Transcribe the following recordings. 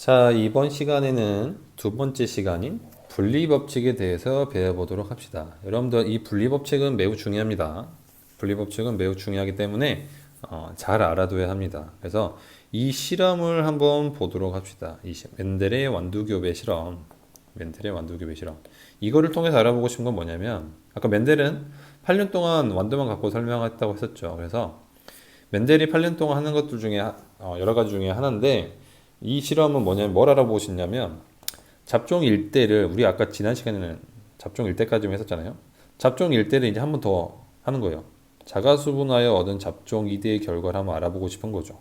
자, 이번 시간에는 두 번째 시간인 분리법칙에 대해서 배워보도록 합시다. 여러분들 이 분리법칙은 매우 중요합니다. 분리법칙은 매우 중요하기 때문에 잘 알아둬야 합니다. 그래서 이 실험을 한번 보도록 합시다. 멘델의 완두교배 실험. 멘델의 완두교배 실험. 이거를 통해서 알아보고 싶은 건 뭐냐면 아까 멘델은 8년 동안 완두만 갖고 설명했다고 했었죠. 그래서 멘델이 8년 동안 하는 것들 중에 여러 가지 중에 하나인데 이 실험은 뭐냐면 뭘 알아보고 싶냐면 잡종 일대를 우리 아까 지난 시간에는 잡종 일대까지 했었잖아요. 잡종 일대를 이제 한 번 더 하는 거예요. 자가수분하여 얻은 잡종 이대의 결과를 한번 알아보고 싶은 거죠.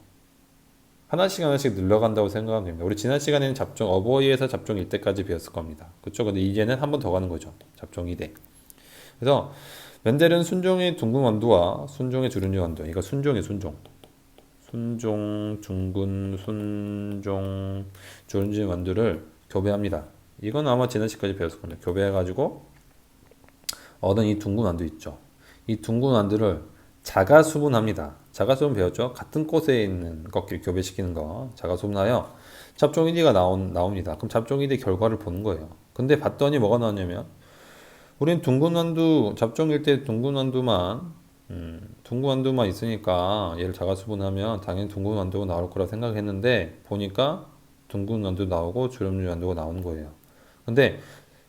하나씩 하나씩 늘려간다고 생각하면 됩니다. 우리 지난 시간에는 잡종 어버이에서 잡종 일대까지 배웠을 겁니다. 그렇죠? 근데 이제는 한 번 더 가는 거죠. 잡종 이대. 그래서 멘델은 순종의 둥근 완두와 순종의 주름진 완두. 이거 순종의 순종. 순종, 중근, 순종, 주름진 완두를 교배합니다. 이건 아마 지난 시까지 배웠을 겁니다. 교배해가지고 얻은 이 둥근 완두 있죠. 이 둥근 완두를 자가수분합니다. 자가수분 배웠죠? 같은 꽃에 있는 것끼리 교배시키는 거. 자가수분하여 잡종 1D가 나옵니다. 그럼 잡종 1D 결과를 보는 거예요. 근데 봤더니 뭐가 나왔냐면 우린 둥근 완두, 잡종일 때 둥근 완두만 둥근 완두만 있으니까 얘를 자가수분하면 당연히 둥근 완두가 나올 거라 생각했는데 보니까 둥근 완두 나오고 주름진 완두가 나오는 거예요. 근데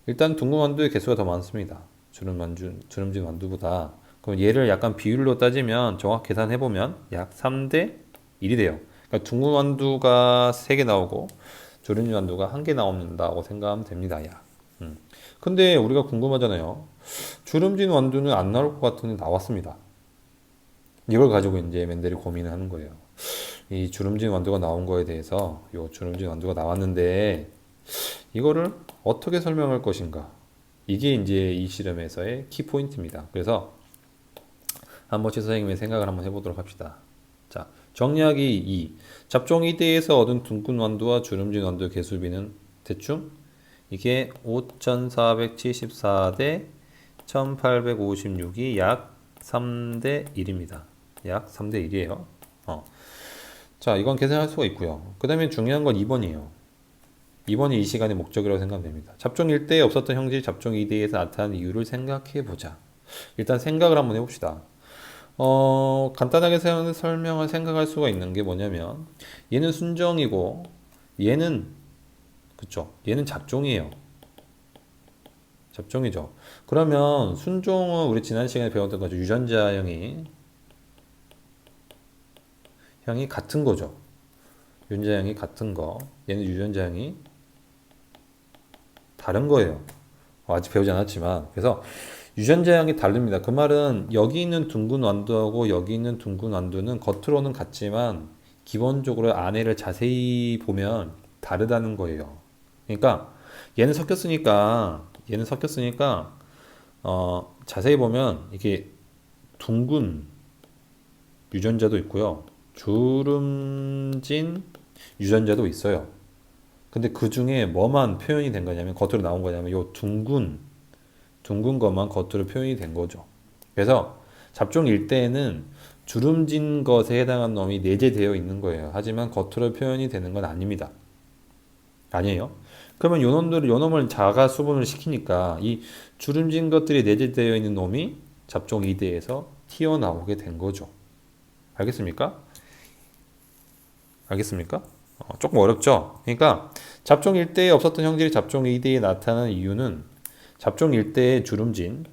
일단 둥근 완두의 개수가 더 많습니다. 주름진 완두보다. 그럼 얘를 약간 비율로 따지면 정확히 계산해보면 약 3대 1이 돼요. 그러니까 둥근 완두가 3개 나오고 주름진 완두가 1개 나온다고 생각하면 됩니다. 약. 근데 우리가 궁금하잖아요. 주름진 완두는 안 나올 것 같은데 나왔습니다. 이걸 가지고 이제 멘델이 고민을 하는 거예요. 이 주름진 완두가 나온 거에 대해서 요 주름진 완두가 나왔는데 이거를 어떻게 설명할 것인가? 이게 이제 이 실험에서의 키포인트입니다. 그래서 한 번씩 선생님의 생각을 한번 해보도록 합시다. 자, 정리하기 2. 잡종 2대에서 얻은 둥근 완두와 주름진 완두 개수비는 대충 이게 5474대 1856이 약 3대 1입니다. 약 3대 1이에요. 자, 이건 계산할 수가 있고요. 그 다음에 중요한 건 2번이에요. 2번이 이 시간의 목적이라고 생각하면 됩니다. 잡종 1대에 없었던 형질이 잡종 2대에서 나타나는 이유를 생각해 보자. 일단 생각을 한번 해봅시다. 간단하게 설명을 생각할 수가 있는 게 뭐냐면 얘는 순정이고 얘는 그쵸? 얘는 잡종이에요. 잡종이죠. 그러면 순종은 우리 지난 시간에 배웠던 거죠. 유전자형이 같은 거죠. 유전자형이 같은 거. 얘는 유전자형이 다른 거예요. 아직 배우지 않았지만. 그래서 유전자형이 다릅니다. 그 말은 여기 있는 둥근 완두하고 여기 있는 둥근 완두는 겉으로는 같지만 기본적으로 안에를 자세히 보면 다르다는 거예요. 그러니까 얘는 섞였으니까 자세히 보면 이게 둥근 유전자도 있고요. 주름진 유전자도 있어요. 근데 그 중에 뭐만 표현이 된 거냐면 겉으로 나온 거냐면 요 둥근 것만 겉으로 표현이 된 거죠. 그래서 잡종 일대에는 주름진 것에 해당한 놈이 내재되어 있는 거예요. 하지만 겉으로 표현이 되는 건 아닙니다. 아니에요. 그러면 요 놈을 자가 수분을 시키니까 이 주름진 것들이 내재되어 있는 놈이 잡종 2대에서 튀어나오게 된 거죠. 알겠습니까? 조금 어렵죠? 그러니까 잡종 1대에 없었던 형질이 잡종 2대에 나타나는 이유는 잡종 1대에 주름진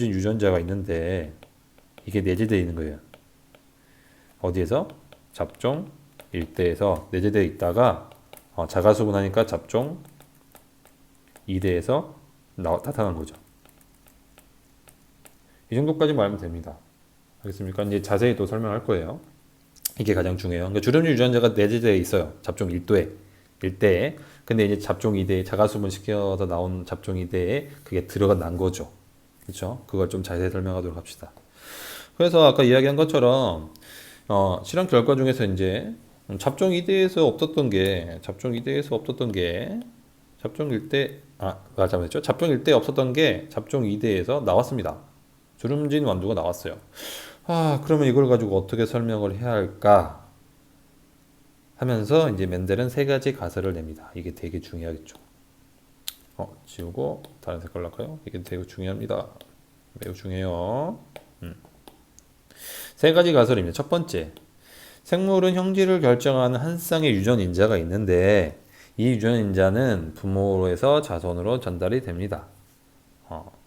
유전자가 있는데 이게 내재되어 있는 거예요. 어디에서? 잡종 1대에서 내재되어 있다가 자가수분하니까 잡종 2대에서 나타난 거죠. 이 정도까지만 알면 됩니다. 알겠습니까? 이제 자세히 또 설명할 거예요. 이게 가장 중요해요. 그러니까 주름진 유전자가 내재되어 있어요. 잡종 1대에. 근데 이제 잡종 2대에 자가수분 시켜서 나온 잡종 2대에 그게 난 거죠. 그렇죠? 그걸 좀 자세히 설명하도록 합시다. 그래서 아까 이야기한 것처럼 실험 결과 중에서 이제 잡종 1대에서 없었던 게 잡종 1대에 없었던 게 잡종 2대에서 나왔습니다. 주름진 완두가 나왔어요. 그러면 이걸 가지고 어떻게 설명을 해야 할까 하면서 이제 멘델은 세 가지 가설을 냅니다. 이게 되게 중요하겠죠. 지우고 다른 색깔로 할까요? 이게 되게 중요합니다. 매우 중요해요. 세 가지 가설입니다. 첫 번째, 생물은 형질을 결정하는 한 쌍의 유전인자가 있는데 이 유전인자는 부모로에서 자손으로 전달이 됩니다.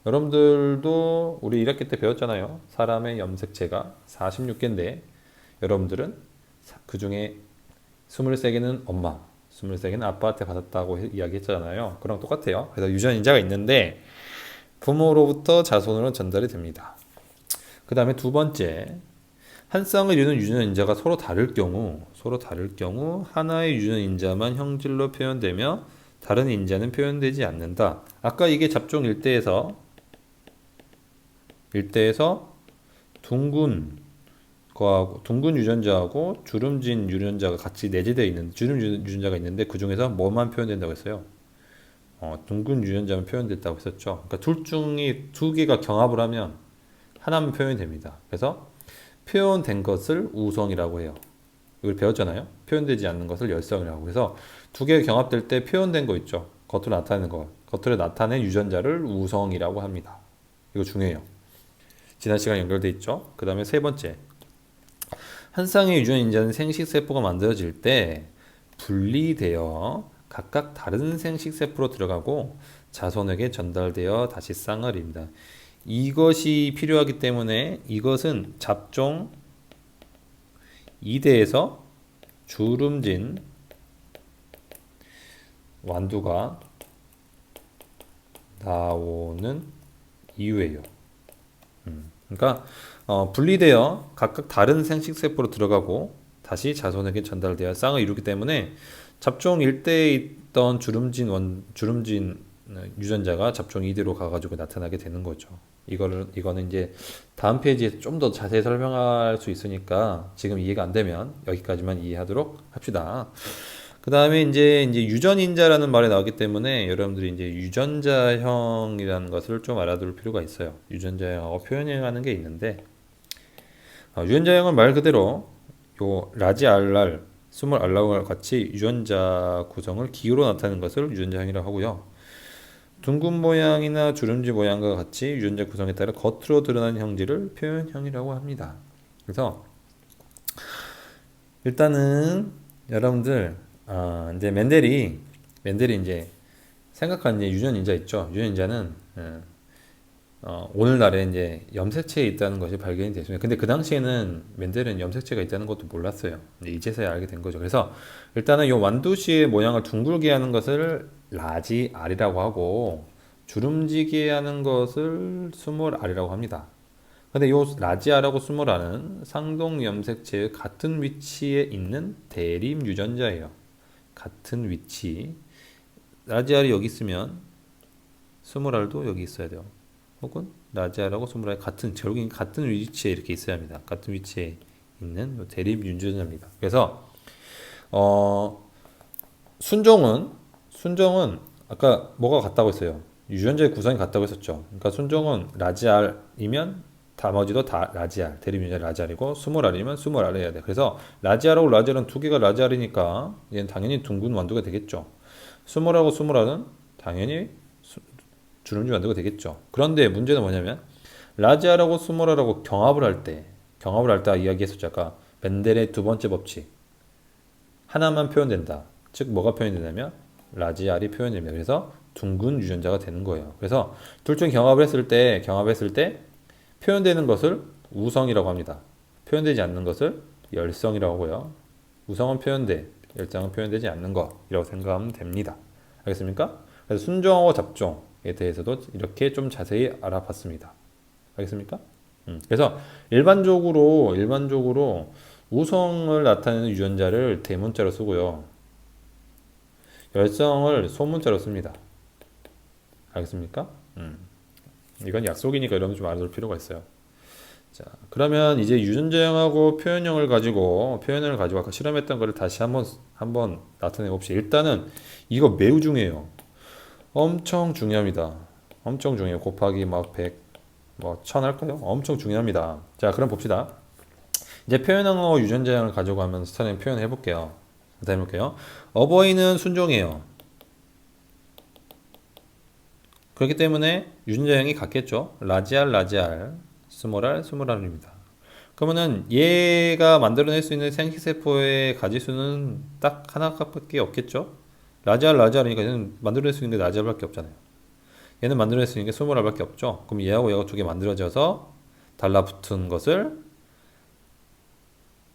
여러분들도 우리 1학기 때 배웠잖아요. 사람의 염색체가 46개인데 여러분들은 그 중에 23개는 엄마, 23개는 아빠한테 받았다고 이야기했잖아요. 그랑 똑같아요. 그래서 유전인자가 있는데 부모로부터 자손으로 전달이 됩니다. 그 다음에 두 번째, 한 쌍을 이루는 유전인자가 서로 다를 경우 하나의 유전인자만 형질로 표현되며 다른 인자는 표현되지 않는다. 아까 이게 잡종 일대에서 둥근 유전자하고 주름진 유전자가 같이 내재되어 있는 주름 유전자가 있는데 그 중에서 뭐만 표현된다고 했어요? 둥근 유전자만 표현됐다고 했었죠. 그러니까 둘 중에 두 개가 경합을 하면 하나만 표현이 됩니다. 그래서 표현된 것을 우성이라고 해요. 이걸 배웠잖아요. 표현되지 않는 것을 열성이라고. 그래서 두 개가 경합될 때 표현된 거 있죠. 겉으로 나타내는 거. 겉으로 나타낸 유전자를 우성이라고 합니다. 이거 중요해요. 지난 시간에 연결돼 있죠. 그 다음에 세 번째, 한 쌍의 유전인자는 생식세포가 만들어질 때 분리되어 각각 다른 생식세포로 들어가고 자손에게 전달되어 다시 쌍을 이룹니다. 이것이 필요하기 때문에 이것은 잡종 2대에서 주름진 완두가 나오는 이유예요. 그러니까 분리되어 각각 다른 생식세포로 들어가고 다시 자손에게 전달되어 쌍을 이루기 때문에 잡종 1대에 있던 주름진 유전자가 잡종 2대로 가가지고 나타나게 되는 거죠. 이거는 이제 다음 페이지에서 좀 더 자세히 설명할 수 있으니까 지금 이해가 안 되면 여기까지만 이해하도록 합시다. 그 다음에 이제 유전인자라는 말이 나오기 때문에 여러분들이 이제 유전자형이라는 것을 좀 알아둘 필요가 있어요. 유전자형하고 표현형하는 게 있는데, 유전자형은 말 그대로 요 라지 알랄, 스몰 알라와 같이 유전자 구성을 기호로 나타내는 것을 유전자형이라고 하고요. 둥근 모양이나 주름지 모양과 같이 유전자 구성에 따라 겉으로 드러나는 형질을 표현형이라고 합니다. 그래서 일단은 여러분들 이제 멘델이 이제 생각한 이제 유전인자 있죠. 유전인자는 오늘날에 이제 염색체에 있다는 것이 발견이 됐습니다. 근데 그 당시에는 멘델은 염색체가 있다는 것도 몰랐어요. 이제서야 알게 된 거죠. 그래서 일단은 이 완두씨의 모양을 둥글게 하는 것을 라지 알이라고 하고 주름지게 하는 것을 스몰 알이라고 합니다. 근데 요 라지알하고 스몰알은 상동 염색체의 같은 위치에 있는 대립 유전자예요. 같은 위치. 라지알이 여기 있으면 스몰알도 여기 있어야 돼요. 혹은 라지알하고 스몰알이 결국엔 같은 위치에 이렇게 있어야 합니다. 같은 위치에 있는 대립 유전자입니다. 그래서 순종은 아까 뭐가 같다고 했어요? 유전자의 구성이 같다고 했었죠. 그러니까 순종은 라지알이면 나머지도 다 라지알, 대립 유전자 라지알이고 스몰알이면 스몰알 해야 돼. 그래서 라지알하고 라지알은 두 개가 라지알이니까 얘는 당연히 둥근 완두가 되겠죠. 스몰하고 스몰알은 당연히 주름지 완두가 되겠죠. 그런데 문제는 뭐냐면 라지알하고 스몰알하고 경합을 할 때 이야기했었죠. 아까 멘델의 두 번째 법칙. 하나만 표현된다. 즉 뭐가 표현되냐면 라지알이 표현됩니다. 그래서 둥근 유전자가 되는 거예요. 그래서 둘 중 경합을 했을 때 표현되는 것을 우성이라고 합니다. 표현되지 않는 것을 열성이라고 하고요. 우성은 표현돼, 열성은 표현되지 않는 것이라고 생각하면 됩니다. 알겠습니까? 그래서 순종하고 잡종에 대해서도 이렇게 좀 자세히 알아봤습니다. 알겠습니까? 그래서 일반적으로 우성을 나타내는 유전자를 대문자로 쓰고요. 열성을 소문자로 씁니다. 알겠습니까? 이건 약속이니까 여러분 좀 알아둘 필요가 있어요. 자, 그러면 이제 유전자형하고 표현형을 가지고 아까 실험했던 거를 다시 한번 나타내 봅시다. 일단은 이거 매우 중요해요. 엄청 중요합니다. 엄청 중요해요. 곱하기 100, 1000 할까요? 엄청 중요합니다. 자, 그럼 봅시다. 이제 표현형하고 유전자형을 가지고 하면 스타일링 표현해 볼게요. 다시 해볼게요. 어버이는 순종해요. 그렇기 때문에 유전자형이 같겠죠. 라지알, 라지알, 스몰알, 스몰알입니다. 그러면은 얘가 만들어낼 수 있는 생식세포의 가지수는 딱 하나밖에 없겠죠. 라지알, 라지알이니까 얘는 만들어낼 수 있는 게 라지알밖에 없잖아요. 얘는 만들어낼 수 있는 게 스몰알밖에 없죠. 그럼 얘하고 얘가 두 개 만들어져서 달라붙은 것을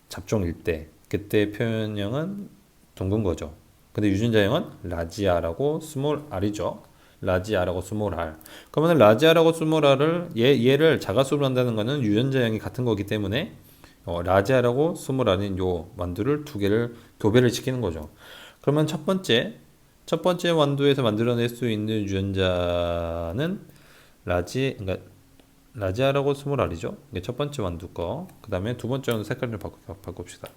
잡종일 때, 그때 표현형은 둥근 거죠. 근데 유전자형은 라지아라고 스몰 r이죠. 라지아라고 스몰 r. 그러면 라지아라고 스몰 r을 얘를 자가수로 한다는 거는 유전자형이 같은 거기 때문에 라지아라고 스몰 r인 요 완두를 두 개를 교배를 시키는 거죠. 그러면 첫 번째 완두에서 만들어낼 수 있는 유전자는 그러니까 라지아라고 스몰 r이죠. 이게 첫 번째 완두 거. 그 다음에 두 번째 완두 색깔 좀 바꿉시다.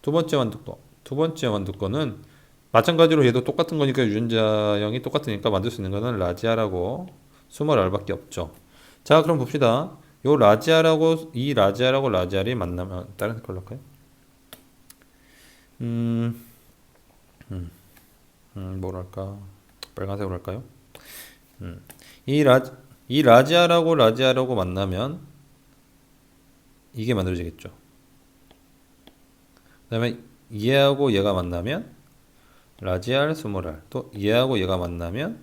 두 번째 완두 거. 두 번째 완두 거는 마찬가지로 얘도 똑같은 거니까 유전자형이 똑같으니까 만들 수 있는 거는 라지아라고 스몰 r밖에 없죠. 자, 그럼 봅시다. 이 라지아라고 라지알이 만나면 다른 색깔로 할까요? 뭐랄까? 빨간색으로 할까요? 음. 이 라지아라고 라지아라고 만나면 이게 만들어지겠죠. 그 다음에 얘하고 얘가 만나면 라지알 스몰알, 또 얘하고 얘가 만나면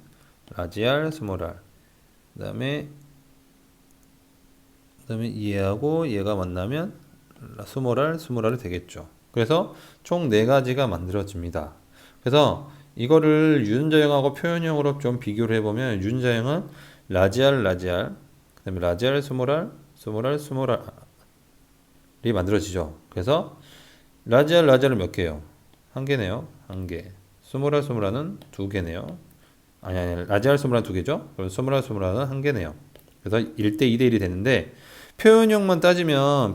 라지알 스몰알, 그 다음에 얘하고 얘가 만나면 스몰알이 되겠죠. 그래서 총 네 가지가 만들어집니다. 그래서 이거를 유전자형하고 표현형으로 좀 비교를 해보면 유전자형은 라지알, 라지알, 그 다음에 라지알, 스몰알이 만들어지죠. 그래서 라지알, 라지알은 몇 개예요? 한 개네요. 한 개. 스몰알은 두 개네요. 아니, 라지알, 스몰알 두 개죠? 그럼 스몰알은 한 개네요. 그래서 1대 2대 1이 되는데, 표현형만 따지면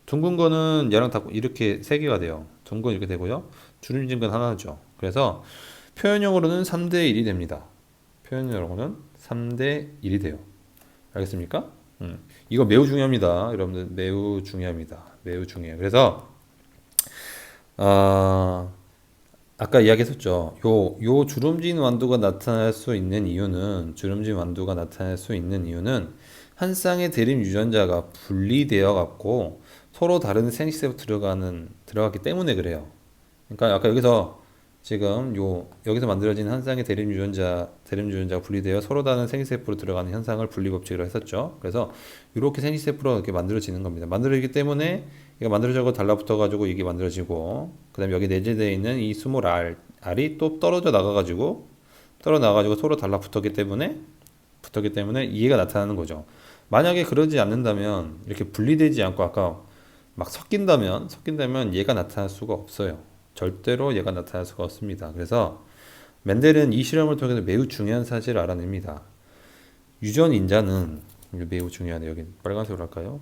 둥근 거는 얘랑 다 이렇게 세 개가 돼요. 둥근 건 이렇게 되고요. 주름진 건 하나죠. 그래서 표현형으로는 3대 1이 됩니다. 표현형으로는 3대 1이 돼요. 알겠습니까? 이거 매우 중요합니다. 여러분들 매우 중요합니다. 매우 중요해요. 그래서 아까 이야기했었죠. 요 주름진 완두가 나타날 수 있는 이유는 한 쌍의 대립 유전자가 분리되어 갖고 서로 다른 생식세포 들어갔기 때문에 그래요. 그러니까 아까 여기서 지금 여기서 만들어진 한 쌍의 대립 유전자가 분리되어 서로 다른 생식세포로 들어가는 현상을 분리법칙이라고 했었죠. 그래서 이렇게 생식세포로 이렇게 만들어지는 겁니다. 만들어지기 때문에 이거 만들어지고 달라붙어가지고 이게 만들어지고, 그 다음에 여기 내재되어 있는 이 스몰 R이 또 떨어져 나가가지고 서로 달라붙었기 때문에 이해가 나타나는 거죠. 만약에 그러지 않는다면, 이렇게 분리되지 않고 아까 막 섞인다면 얘가 나타날 수가 없어요. 절대로 얘가 나타날 수가 없습니다. 그래서 멘델은 이 실험을 통해서 매우 중요한 사실을 알아냅니다. 유전인자는 매우 중요하네요. 여기 빨간색으로 할까요?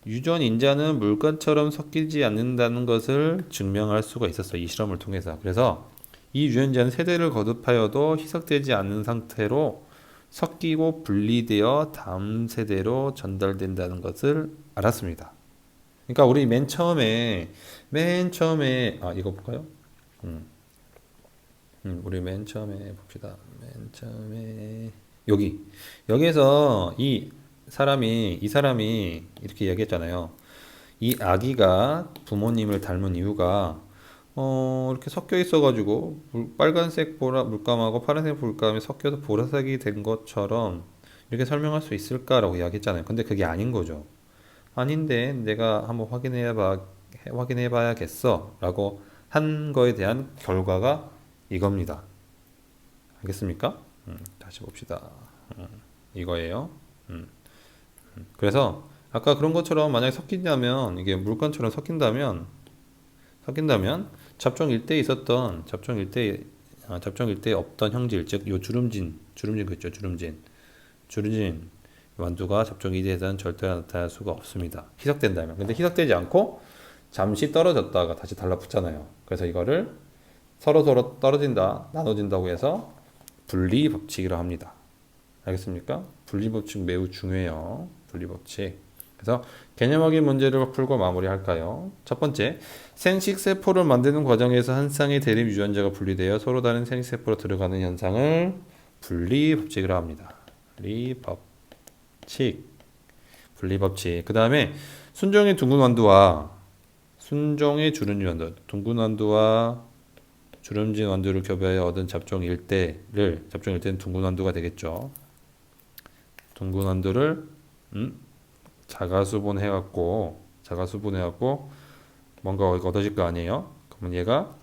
유전인자는 물건처럼 섞이지 않는다는 것을 증명할 수가 있었어요. 이 실험을 통해서. 그래서 이 유전자는 세대를 거듭하여도 희석되지 않는 상태로 섞이고 분리되어 다음 세대로 전달된다는 것을 알았습니다. 그러니까 우리 맨 처음에 이거 볼까요? 우리 맨 처음에 봅시다. 맨 처음에 여기에서 이 사람이 이렇게 얘기했잖아요. 이 아기가 부모님을 닮은 이유가 이렇게 섞여 있어가지고 빨간색 물감하고 파란색 물감이 섞여서 보라색이 된 것처럼 이렇게 설명할 수 있을까라고 이야기했잖아요. 근데 그게 아닌 거죠. 아닌데 내가 한번 확인해 봐야겠어라고 한 거에 대한 결과가 이겁니다. 알겠습니까? 다시 봅시다. 이거예요. 그래서 아까 그런 것처럼 만약에 섞인다면, 이게 물건처럼 섞인다면 잡종 일대에 없던 형질, 즉 요 주름진 그 있죠. 주름진 완두가 잡종 2대에서는 절대 나타날 수가 없습니다. 희석된다면. 근데 희석되지 않고 잠시 떨어졌다가 다시 달라붙잖아요. 그래서 이거를 서로 나눠진다고 해서 분리법칙이라고 합니다. 알겠습니까? 분리법칙 매우 중요해요. 분리법칙. 그래서 개념 확인 문제를 풀고 마무리할까요? 첫 번째, 생식세포를 만드는 과정에서 한 쌍의 대립 유전자가 분리되어 서로 다른 생식세포로 들어가는 현상을 분리법칙이라고 합니다. 분리법칙. 그 다음에 순종의 둥근 완두와 순종의 주름진 완두, 둥근 완두와 주름진 완두를 교배하여 얻은 잡종 일대는 둥근 완두가 되겠죠. 둥근 완두를 자가수분해갖고 뭔가 얻어질 거 아니에요? 그러면 얘가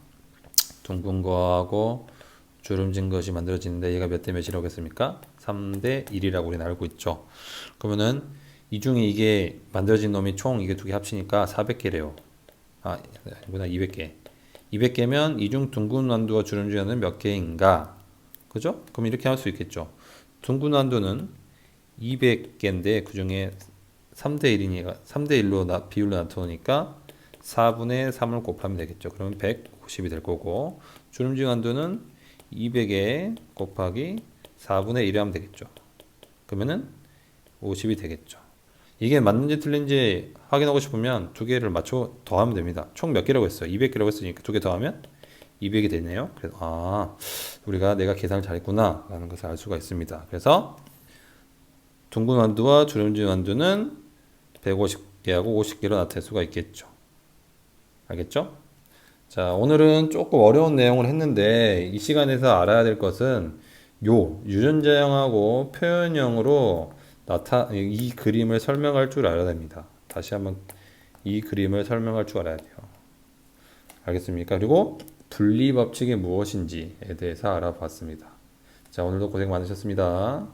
둥근 거하고 주름진 것이 만들어지는데 얘가 몇 대 몇이라고 했습니까? 3대 1이라고 우리는 알고 있죠. 그러면은 이 중에 이게 만들어진 놈이 총 이게 두 개 합치니까 400개래요. 이구나 200개. 200개면 이중 둥근 완두와 주름진 완두는 몇 개인가? 그죠? 그럼 이렇게 할 수 있겠죠. 둥근 완두는 200개인데 그 중에 3대 1로 비율로 나타나니까 4분의 3을 곱하면 되겠죠. 그러면 150이 될 거고 주름진 완두는 200에 곱하기 4분의 1을 하면 되겠죠. 그러면은 50이 되겠죠. 이게 맞는지 틀린지 확인하고 싶으면 두 개를 맞춰 더하면 됩니다. 총 몇 개라고 했어요? 200개라고 했으니까 두 개 더하면 200이 되네요. 그래서 내가 계산을 잘했구나 라는 것을 알 수가 있습니다. 그래서 둥근 완두와 주름진 완두는 150개하고 50개로 나타낼 수가 있겠죠. 알겠죠? 자, 오늘은 조금 어려운 내용을 했는데 이 시간에서 알아야 될 것은 유전자형하고 표현형으로 이 그림을 설명할 줄 알아야 됩니다. 다시 한번 이 그림을 설명할 줄 알아야 돼요. 알겠습니까? 그리고 분리법칙이 무엇인지에 대해서 알아봤습니다. 자, 오늘도 고생 많으셨습니다.